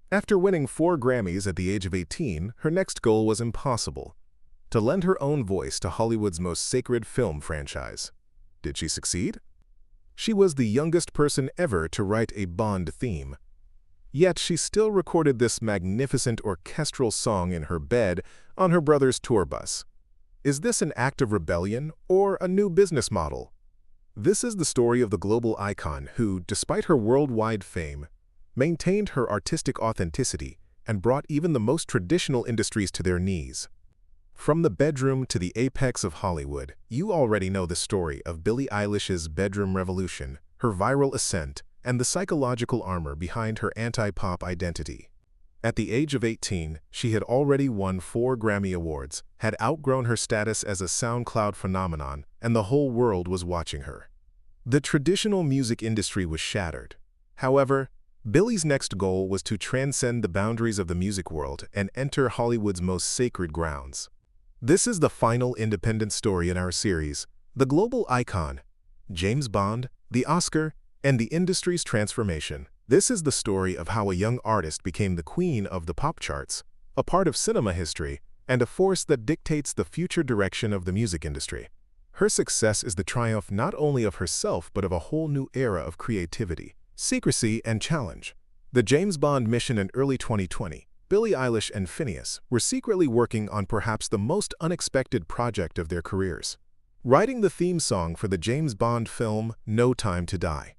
After winning 4 Grammys at the age of 18, her next goal was impossible: to lend her own voice to Hollywood's most sacred film franchise. Did she succeed? She was the youngest person ever to write a Bond theme. Yet she still recorded this magnificent orchestral song in her bed on her brother's tour bus. Is this an act of rebellion or a new business model? This is the story of the global icon who, despite her worldwide fame, maintained her artistic authenticity and brought even the most traditional industries to their knees. From the bedroom to the apex of Hollywood, you already know the story of Billie Eilish's bedroom revolution, her viral ascent, and the psychological armor behind her anti-pop identity. At the age of 18, she had already won 4 Grammy Awards, had outgrown her status as a SoundCloud phenomenon, and the whole world was watching her. The traditional music industry was shattered. However, Billie's next goal was to transcend the boundaries of the music world and enter Hollywood's most sacred grounds. This is the final independent story in our series, The Global Icon, James Bond, the Oscar, and the industry's transformation. This is the story of how a young artist became the queen of the pop charts, a part of cinema history, and a force that dictates the future direction of the music industry. Her success is the triumph not only of herself but of a whole new era of creativity, secrecy, and challenge. The James Bond mission in early 2020, Billie Eilish and Finneas were secretly working on perhaps the most unexpected project of their careers, writing the theme song for the James Bond film No Time to Die.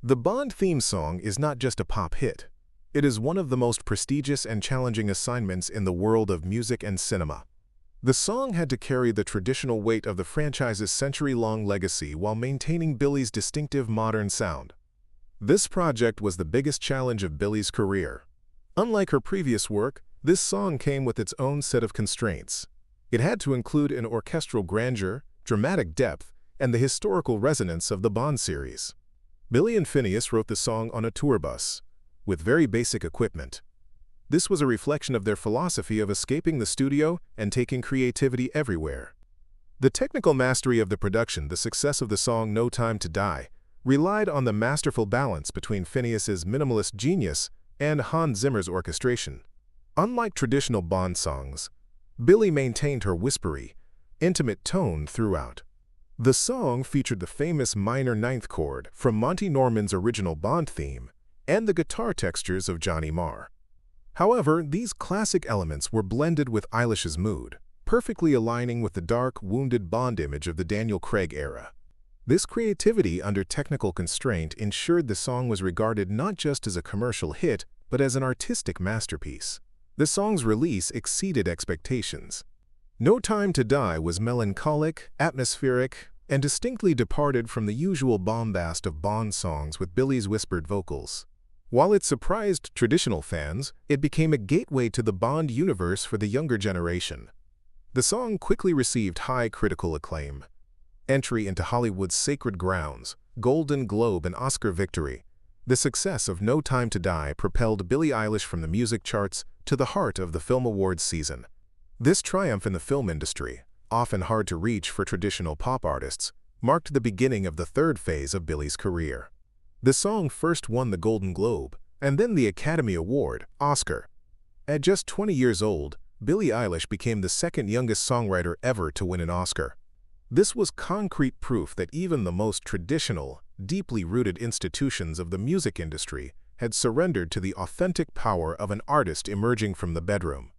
The Bond theme song is not just a pop hit. It is one of the most prestigious and challenging assignments in the world of music and cinema. The song had to carry the traditional weight of the franchise's century-long legacy while maintaining Billie's distinctive modern sound. This project was the biggest challenge of Billie's career. Unlike her previous work, this song came with its own set of constraints. It had to include an orchestral grandeur, dramatic depth, and the historical resonance of the Bond series. Billie and Finneas wrote the song on a tour bus, with very basic equipment. This was a reflection of their philosophy of escaping the studio and taking creativity everywhere. The technical mastery of the production, the success of the song No Time to Die, relied on the masterful balance between Finneas's minimalist genius and Hans Zimmer's orchestration. Unlike traditional Bond songs, Billie maintained her whispery, intimate tone throughout. The song featured the famous minor ninth chord from Monty Norman's original Bond theme and the guitar textures of Johnny Marr. However, these classic elements were blended with Eilish's mood, perfectly aligning with the dark, wounded Bond image of the Daniel Craig era. This creativity under technical constraint ensured the song was regarded not just as a commercial hit, but as an artistic masterpiece. The song's release exceeded expectations. No Time to Die was melancholic, atmospheric, and distinctly departed from the usual bombast of Bond songs with Billie's whispered vocals. While it surprised traditional fans, it became a gateway to the Bond universe for the younger generation. The song quickly received high critical acclaim. Entry into Hollywood's sacred grounds, Golden Globe and Oscar victory. The success of No Time to Die propelled Billie Eilish from the music charts to the heart of the film awards season. This triumph in the film industry, often hard to reach for traditional pop artists, marked the beginning of the third phase of Billie's career. The song first won the Golden Globe, and then the Academy Award, Oscar. At just 20 years old, Billie Eilish became the second youngest songwriter ever to win an Oscar. This was concrete proof that even the most traditional, deeply rooted institutions of the music industry had surrendered to the authentic power of an artist emerging from the bedroom.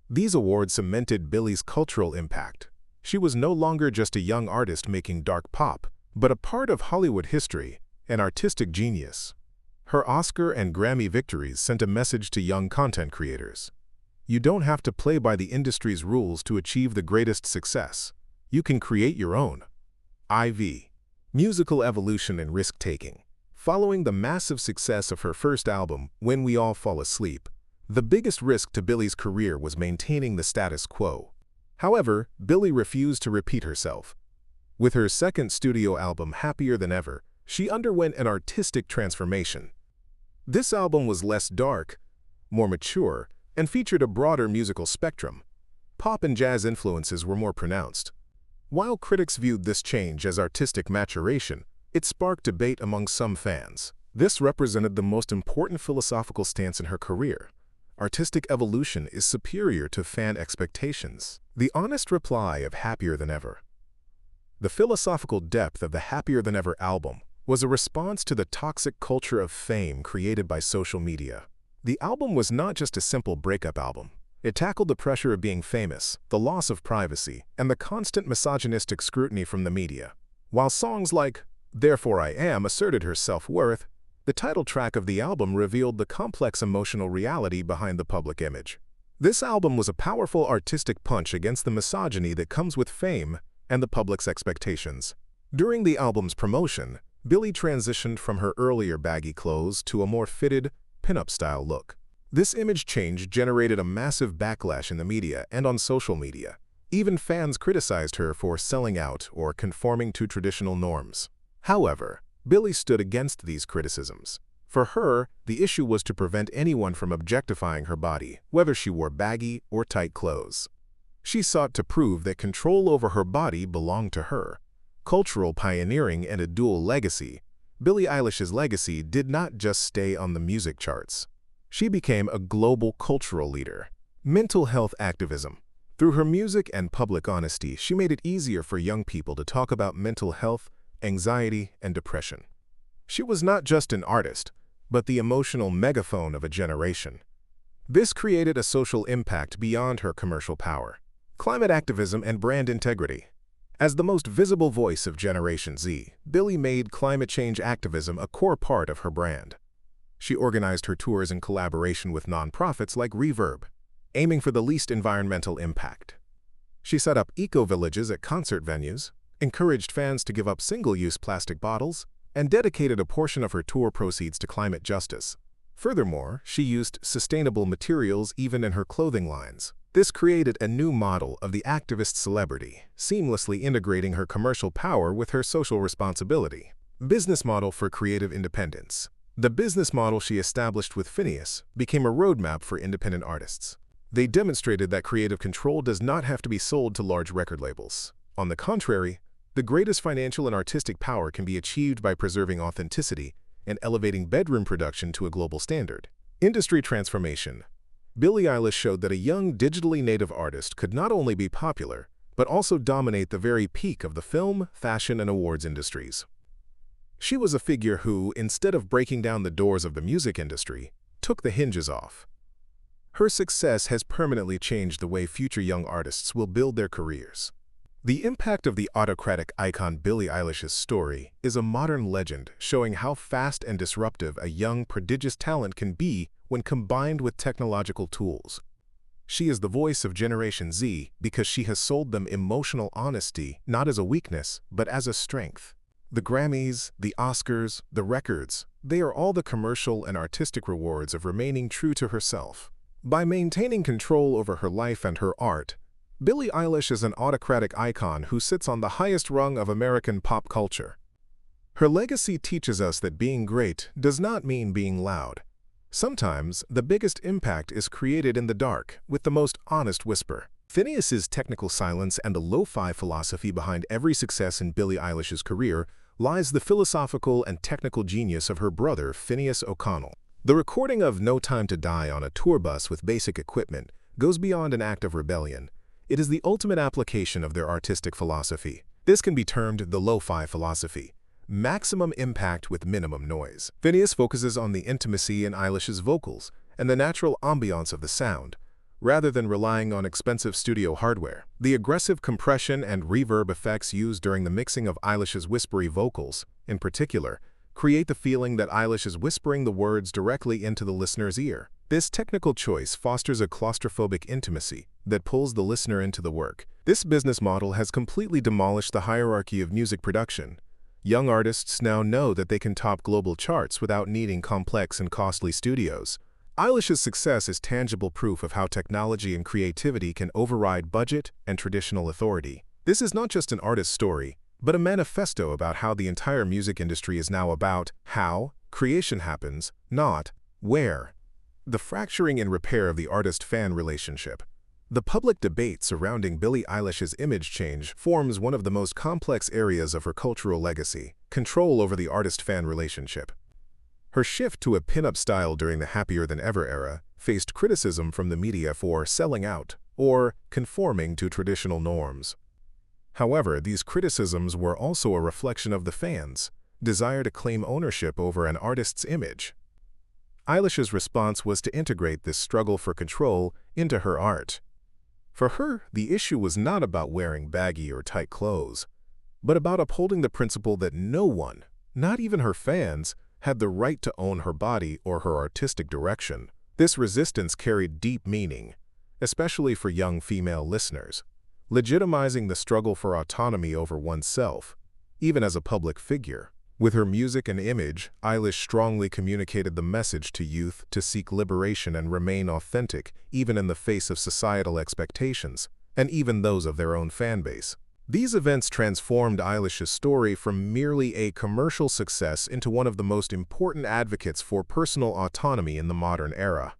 These awards cemented Billie's cultural impact. She was no longer just a young artist making dark pop, but a part of Hollywood history, an artistic genius. Her Oscar and Grammy victories sent a message to young content creators. You don't have to play by the industry's rules to achieve the greatest success. You can create your own. IV. Musical evolution and risk-taking. Following the massive success of her first album, When We All Fall Asleep, the biggest risk to Billie's career was maintaining the status quo. However, Billie refused to repeat herself. With her second studio album, Happier Than Ever, she underwent an artistic transformation. This album was less dark, more mature, and featured a broader musical spectrum. Pop and jazz influences were more pronounced. While critics viewed this change as artistic maturation, it sparked debate among some fans. This represented the most important philosophical stance in her career. artistic evolution is superior to fan expectations. The honest reply of Happier Than Ever. The philosophical depth of the Happier Than Ever album was a response to the toxic culture of fame created by social media. The album was not just a simple breakup album. It tackled the pressure of being famous, the loss of privacy, and the constant misogynistic scrutiny from the media. While songs like Therefore I Am asserted her self-worth, the title track of the album revealed the complex emotional reality behind the public image. This album was a powerful artistic punch against the misogyny that comes with fame and the public's expectations. During the album's promotion, Billie transitioned from her earlier baggy clothes to a more fitted, pin-up-style look. This image change generated a massive backlash in the media and on social media. Even fans criticized her for selling out or conforming to traditional norms. However, Billie stood against these criticisms. For her, the issue was to prevent anyone from objectifying her body, whether she wore baggy or tight clothes. She sought to prove that control over her body belonged to her. Cultural pioneering and a dual legacy, Billie Eilish's legacy did not just stay on the music charts. She became a global cultural leader. Mental health activism. Through her music and public honesty, she made it easier for young people to talk about mental health, anxiety, and depression. She was not just an artist, but the emotional megaphone of a generation. This created a social impact beyond her commercial power. Climate activism and brand integrity. As the most visible voice of Generation Z, Billie made climate change activism a core part of her brand. She organized her tours in collaboration with nonprofits like Reverb, aiming for the least environmental impact. She set up eco-villages at concert venues, encouraged fans to give up single-use plastic bottles, and dedicated a portion of her tour proceeds to climate justice. Furthermore, she used sustainable materials even in her clothing lines. This created a new model of the activist celebrity, seamlessly integrating her commercial power with her social responsibility. Business model for creative independence. The business model she established with Finneas became a roadmap for independent artists. They demonstrated that creative control does not have to be sold to large record labels. On the contrary, the greatest financial and artistic power can be achieved by preserving authenticity and elevating bedroom production to a global standard. Industry transformation. Billie Eilish showed that a young, digitally native artist could not only be popular, but also dominate the very peak of the film, fashion, and awards industries. She was a figure who, instead of breaking down the doors of the music industry, took the hinges off. Her success has permanently changed the way future young artists will build their careers. The impact of the autocratic icon Billie Eilish's story is a modern legend showing how fast and disruptive a young, prodigious talent can be when combined with technological tools. She is the voice of Generation Z because she has sold them emotional honesty not as a weakness, but as a strength. The Grammys, the Oscars, the records, they are all the commercial and artistic rewards of remaining true to herself. By maintaining control over her life and her art, Billie Eilish is an autocratic icon who sits on the highest rung of American pop culture. Her legacy teaches us that being great does not mean being loud. Sometimes, the biggest impact is created in the dark, with the most honest whisper. Finneas's technical silence and the lo-fi philosophy behind every success in Billie Eilish's career lies the philosophical and technical genius of her brother, Finneas O'Connell. The recording of No Time to Die on a tour bus with basic equipment goes beyond an act of rebellion. It is the ultimate application of their artistic philosophy. This can be termed the lo-fi philosophy. Maximum impact with minimum noise. Finneas focuses on the intimacy in Eilish's vocals and the natural ambiance of the sound, rather than relying on expensive studio hardware. The aggressive compression and reverb effects used during the mixing of Eilish's whispery vocals, in particular, create the feeling that Eilish is whispering the words directly into the listener's ear. This technical choice fosters a claustrophobic intimacy that pulls the listener into the work. This business model has completely demolished the hierarchy of music production. Young artists now know that they can top global charts without needing complex and costly studios. Eilish's success is tangible proof of how technology and creativity can override budget and traditional authority. This is not just an artist's story, but a manifesto about how the entire music industry is now about how creation happens, not where. The fracturing and repair of the artist-fan relationship. The public debate surrounding Billie Eilish's image change forms one of the most complex areas of her cultural legacy, control over the artist-fan relationship. Her shift to a pin-up style during the happier-than-ever era faced criticism from the media for selling out or conforming to traditional norms. However, these criticisms were also a reflection of the fans' desire to claim ownership over an artist's image. Eilish's response was to integrate this struggle for control into her art. For her, the issue was not about wearing baggy or tight clothes, but about upholding the principle that no one, not even her fans, had the right to own her body or her artistic direction. This resistance carried deep meaning, especially for young female listeners, legitimizing the struggle for autonomy over oneself, even as a public figure. With her music and image, Eilish strongly communicated the message to youth to seek liberation and remain authentic, even in the face of societal expectations, and even those of their own fanbase. These events transformed Eilish's story from merely a commercial success into one of the most important advocates for personal autonomy in the modern era.